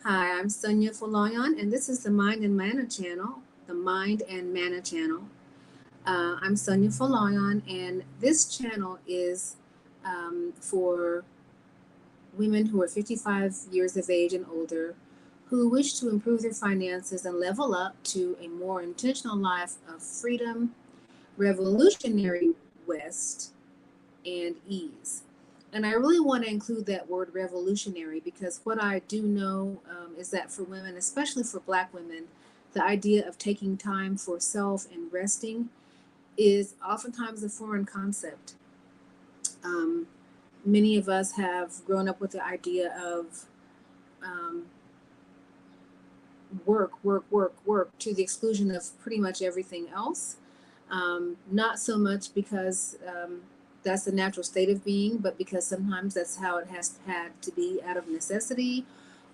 Hi, I'm Sonia Foloyan, and this is the Mind and Manna channel, the Mind and Manna channel. I'm Sonia Foloyan, and this channel is for women who are 55 years of age and older who wish to improve their finances and level up to a more intentional life of freedom, revolutionary West, and ease. And I really want to include that word revolutionary because what I do know is that for women, especially for Black women, the idea of taking time for self and resting is oftentimes a foreign concept. Um, Many of us have grown up with the idea of um, work to the exclusion of pretty much everything else. Not so much because that's the natural state of being, but because sometimes that's how it has had to be out of necessity,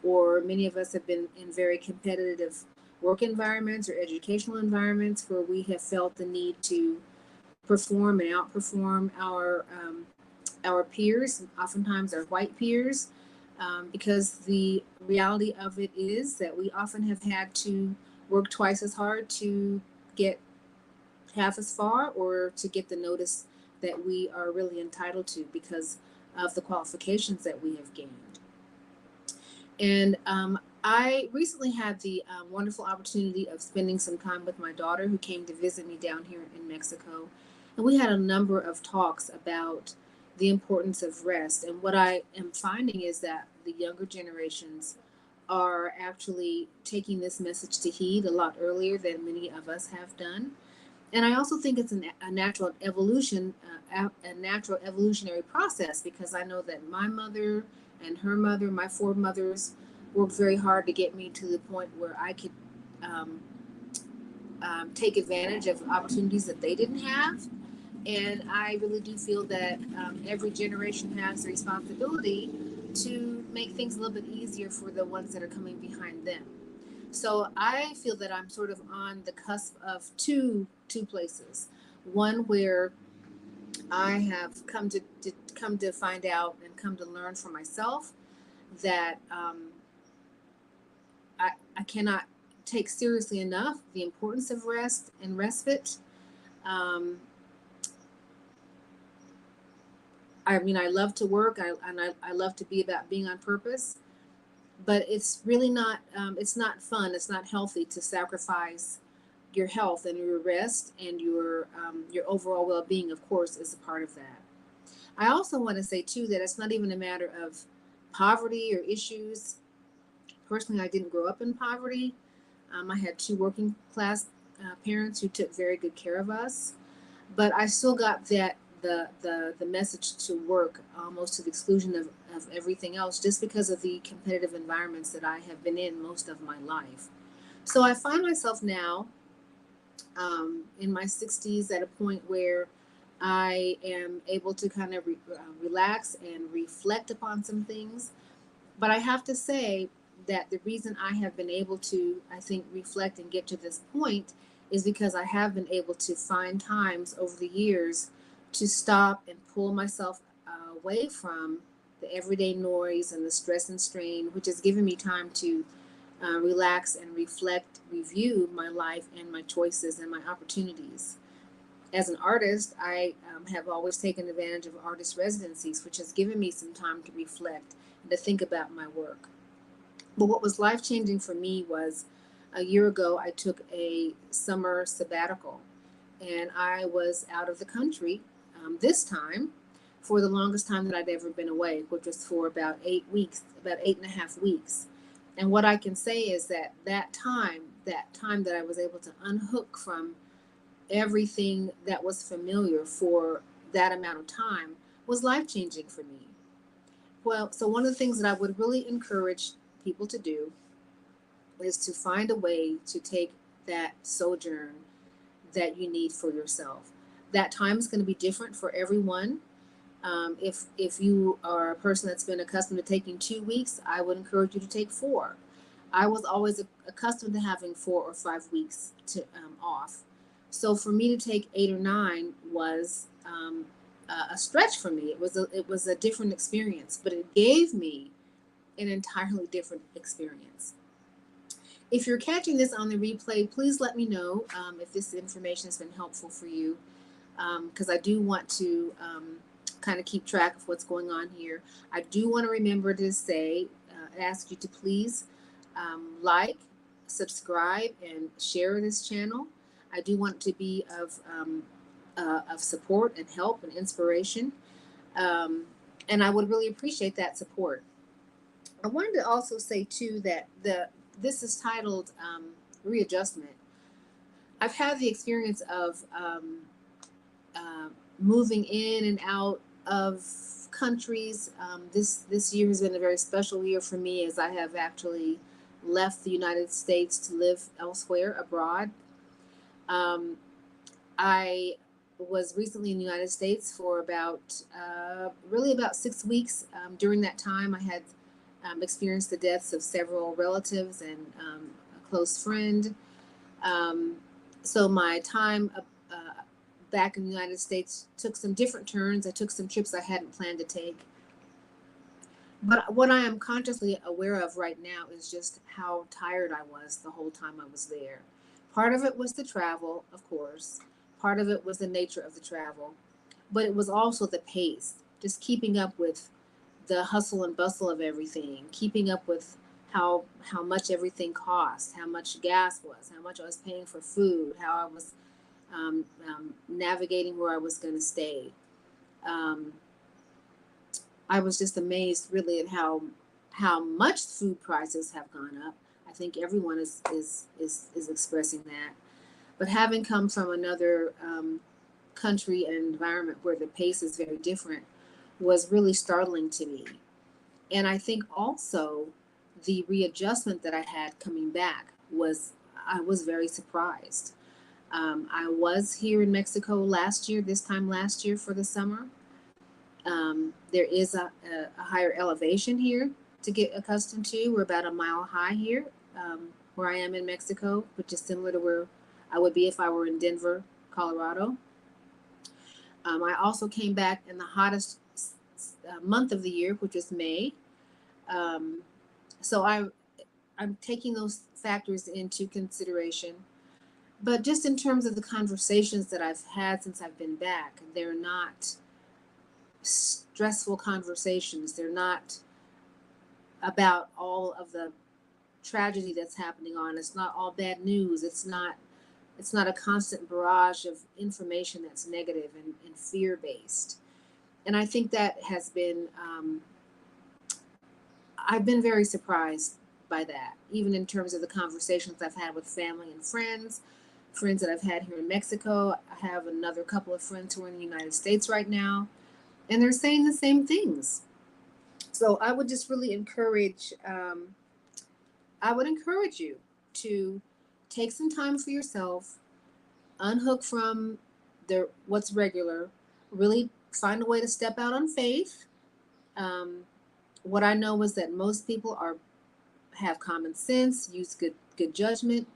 or many of us have been in very competitive work environments or educational environments where we have felt the need to perform and outperform our peers, oftentimes our white peers, because the reality of it is that we often have had to work twice as hard to get half as far or to get the notice that we are really entitled to because of the qualifications that we have gained. And I recently had the wonderful opportunity of spending some time with my daughter who came to visit me down here in Mexico. And we had a number of talks about the importance of rest. And what I am finding is that the younger generations are actually taking this message to heed a lot earlier than many of us have done. And I also think it's a natural evolution, a natural evolutionary process, because I know that my mother and her mother, my four mothers, worked very hard to get me to the point where I could um, take advantage of opportunities that they didn't have. And I really do feel that every generation has the responsibility to make things a little bit easier for the ones that are coming behind them. So I feel that I'm sort of on the cusp of two places. One where I have come to find out and come to learn for myself that I cannot take seriously enough the importance of rest and respite. Um, I mean, I love to work, I love to be about being on purpose, but it's really not. It's not fun. It's not healthy to sacrifice your health and your rest and your overall well-being. Of course, is a part of that. I also want to say too that it's not even a matter of poverty or issues. Personally, I didn't grow up in poverty. I had two working class parents who took very good care of us, but I still got that the message to work almost to the exclusion of everything else just because of the competitive environments that I have been in most of my life. So I find myself now in my 60s at a point where I am able to kind of relax and reflect upon some things. But I have to say that the reason I have been able to, I think, reflect and get to this point is because I have been able to find times over the years to stop and pull myself away from the everyday noise and the stress and strain, which has given me time to relax and reflect, review my life and my choices and my opportunities. As an artist, I have always taken advantage of artist residencies, which has given me some time to reflect and to think about my work. But what was life changing for me was a year ago, I took a summer sabbatical and I was out of the country this time for the longest time that I'd ever been away, which was for about 8 weeks, about 8.5 weeks. And what I can say is that that time that I was able to unhook from everything that was familiar for that amount of time was life changing for me. Well, so one of the things that I would really encourage people to do is to find a way to take that sojourn that you need for yourself. That time is going to be different for everyone. If you are a person that's been accustomed to taking 2 weeks, I would encourage you to take four. I was always accustomed to having 4 or 5 weeks off. So for me to take 8 or 9 was a stretch for me. It was a different experience, but it gave me an entirely different experience. If you're catching this on the replay, please let me know if this information has been helpful for you, because I do want to kind of keep track of what's going on here. I do want to remember to say, ask you to please like, subscribe, and share this channel. I do want to be of support and help and inspiration, and I would really appreciate that support. I wanted to also say too that this is titled Readjustment. I've had the experience of moving in and out of countries. This year has been a very special year for me, as I have actually left the United States to live elsewhere abroad. I was recently in the United States for about really about 6 weeks. During that time, I had experienced the deaths of several relatives and a close friend. So my time back in the United States took some different turns. I took some trips I hadn't planned to take. But what I am consciously aware of right now is just how tired I was the whole time I was there. Part of it was the travel, of course. Part of it was the nature of the travel. But it was also the pace, just keeping up with the hustle and bustle of everything, keeping up with how much everything cost, how much gas was, how much I was paying for food, how I was navigating where I was going to stay. I was just amazed, really, at how much food prices have gone up. I think everyone is expressing that. But having come from another country and environment where the pace is very different was really startling to me. And I think also the readjustment that I had coming back I was very surprised. I was here in Mexico this time last year for the summer. There is a higher elevation here to get accustomed to. We're about a mile high here, where I am in Mexico, which is similar to where I would be if I were in Denver, Colorado. I also came back in the hottest month of the year, which is May. So I'm taking those factors into consideration. But just in terms of the conversations that I've had since I've been back, they're not stressful conversations. They're not about all of the tragedy that's happening on. It's not all bad news. It's not a constant barrage of information that's negative and fear-based. And I think that has been, I've been very surprised by that, even in terms of the conversations I've had with family and friends that I've had here in Mexico. I have another couple of friends who are in the United States right now, and they're saying the same things. So I would just really encourage you to take some time for yourself, unhook from what's regular, really find a way to step out on faith. What I know is that most people have common sense, use good judgment.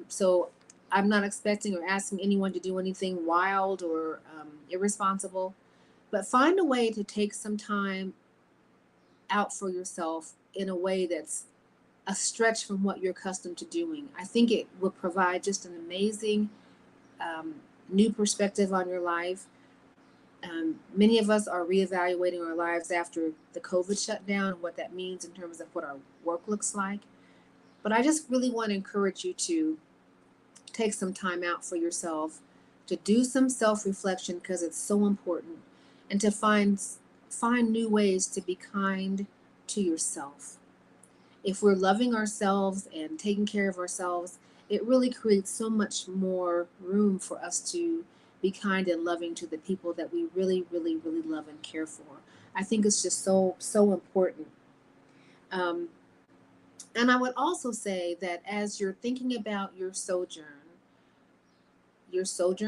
So I'm not expecting or asking anyone to do anything wild or irresponsible, but find a way to take some time out for yourself in a way that's a stretch from what you're accustomed to doing. I think it will provide just an amazing new perspective on your life. Many of us are reevaluating our lives after the COVID shutdown and what that means in terms of what our work looks like. But I just really want to encourage you to take some time out for yourself, to do some self-reflection, because it's so important, and to find new ways to be kind to yourself. If we're loving ourselves and taking care of ourselves, it really creates so much more room for us to be kind and loving to the people that we really, really, really love and care for. I think it's just so important. And I would also say that as you're thinking about your sojourn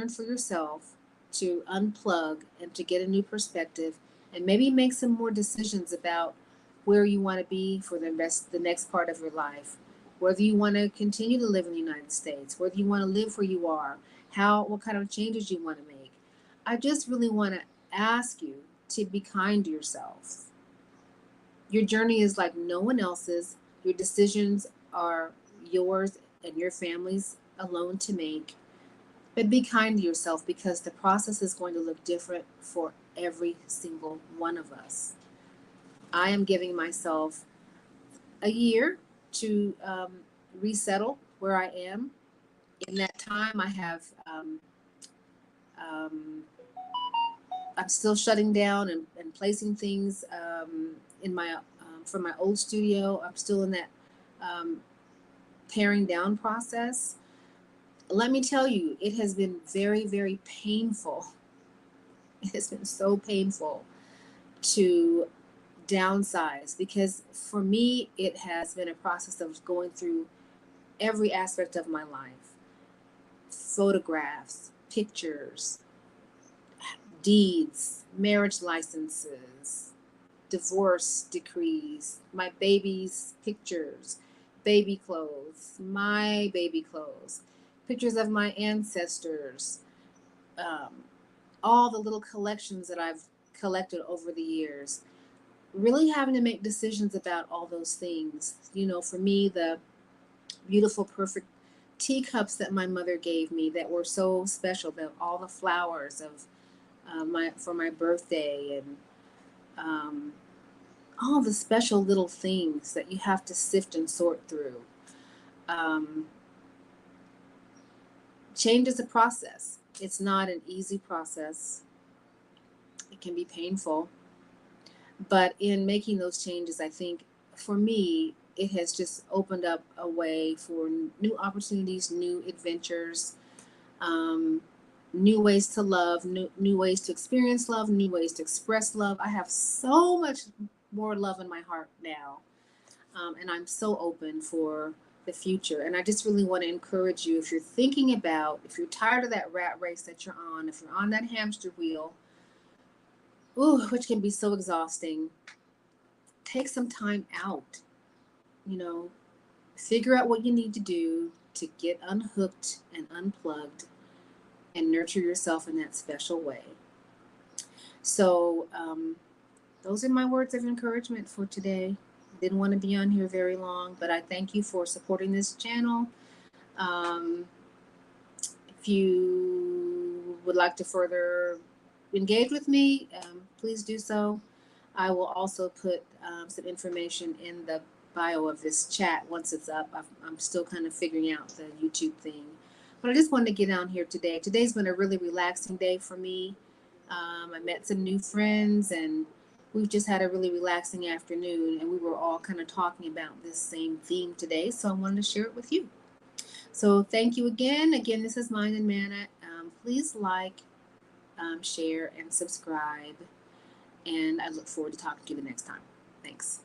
for yourself, to unplug and to get a new perspective, and maybe make some more decisions about where you want to be for the next part of your life, whether you want to continue to live in the United States, whether you want to live where you are, what kind of changes you want to make. I just really want to ask you to be kind to yourself. Your journey is like no one else's. Your decisions are yours and your family's alone to make. But be kind to yourself because the process is going to look different for every single one of us. I am giving myself a year to resettle where I am. In that time, I have um, I'm still shutting down and placing things in my from my old studio. I'm still in that um, paring down process. Let me tell you, it has been very, very painful. It has been so painful to downsize because for me, it has been a process of going through every aspect of my life: photographs, pictures, deeds, marriage licenses, divorce decrees, my baby's pictures, baby clothes, my baby clothes, pictures of my ancestors, um, all the little collections that I've collected over the years. Really having to make decisions about all those things. For me, the beautiful, perfect teacups that my mother gave me that were so special, all the flowers of my for my birthday, and um, all the special little things that you have to sift and sort through. Um, Change is a process. It's not an easy process. It can be painful. But in making those changes, I think for me, it has just opened up a way for new opportunities, new adventures, um, new ways to love, new ways to experience love, new ways to express love. I have so much more love in my heart now. And I'm so open for the future. And I just really want to encourage you, if you're thinking about, if you're tired of that rat race that you're on, if you're on that hamster wheel, which can be so exhausting, take some time out, you know, figure out what you need to do to get unhooked and unplugged and nurture yourself in that special way. So, those are my words of encouragement for today. Didn't want to be on here very long, but I thank you for supporting this channel. Um, if you would like to further engage with me, please do so. I will also put some information in the bio of this chat once it's up. I'm still kind of figuring out the YouTube thing. But I just wanted to get on here today. Today's been a really relaxing day for me. I met some new friends and we've just had a really relaxing afternoon, and we were all kind of talking about this same theme today. So I wanted to share it with you. So thank you again. Again, this is Mind and Manna. Please like, share, and subscribe. And I look forward to talking to you the next time. Thanks.